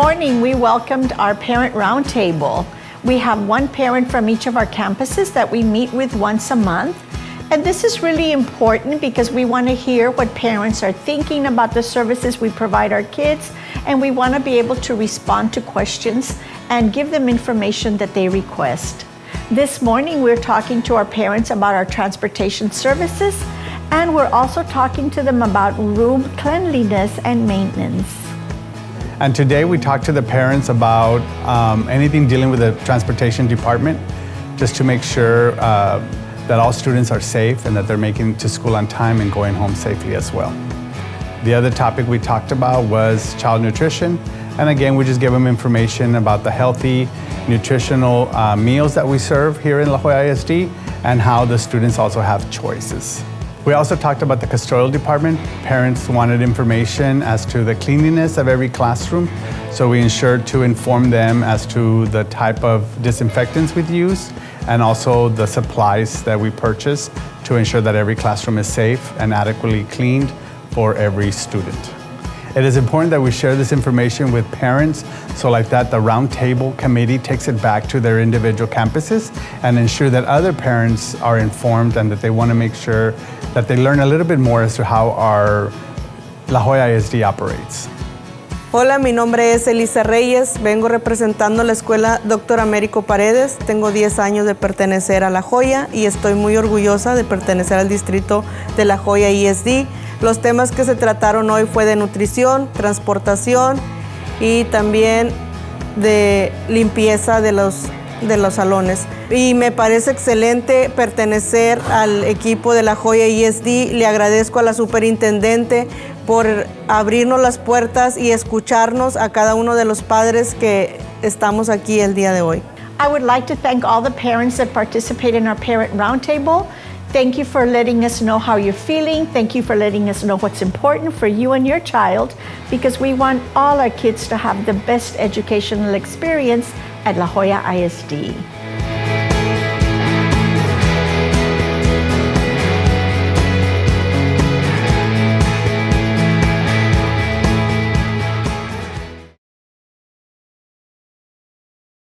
morning, we welcomed our parent roundtable. We have one parent from each of our campuses that we meet with once a month. And this is really important because we want to hear what parents are thinking about the services we provide our kids, and we want to be able to respond to questions and give them information that they request. This morning, we're talking to our parents about our transportation services, and we're also talking to them about room cleanliness and maintenance. And today we talked to the parents about anything dealing with the transportation department, just to make sure that all students are safe and that they're making it to school on time and going home safely as well. The other topic we talked about was child nutrition. And again, we just gave them information about the healthy, nutritional meals that we serve here in La Joya ISD and how the students also have choices. We also talked about the custodial department. Parents wanted information as to the cleanliness of every classroom, so we ensured to inform them as to the type of disinfectants we use and also the supplies that we purchase to ensure that every classroom is safe and adequately cleaned for every student. It is important that we share this information with parents, so like that the roundtable committee takes it back to their individual campuses and ensure that other parents are informed and that they want to make sure that they learn a little bit more as to how our La Joya ISD operates. Hola, mi nombre es Elisa Reyes, vengo representando la escuela Dr. Américo Paredes. Tengo 10 años de pertenecer a La Joya y estoy muy orgullosa de pertenecer al distrito de La Joya ISD. Los temas que se trataron hoy fue de nutrición, transportación y también de limpieza de los salones. Y me parece excelente pertenecer al equipo de La Joya ISD. Le agradezco a la superintendente por abrirnos las puertas y escucharnos a cada uno de los padres que estamos aquí el día de hoy. I would like to thank all the parents that participate in our parent roundtable. Thank you for letting us know how you're feeling. Thank you for letting us know what's important for you and your child, because we want all our kids to have the best educational experience at La Joya ISD.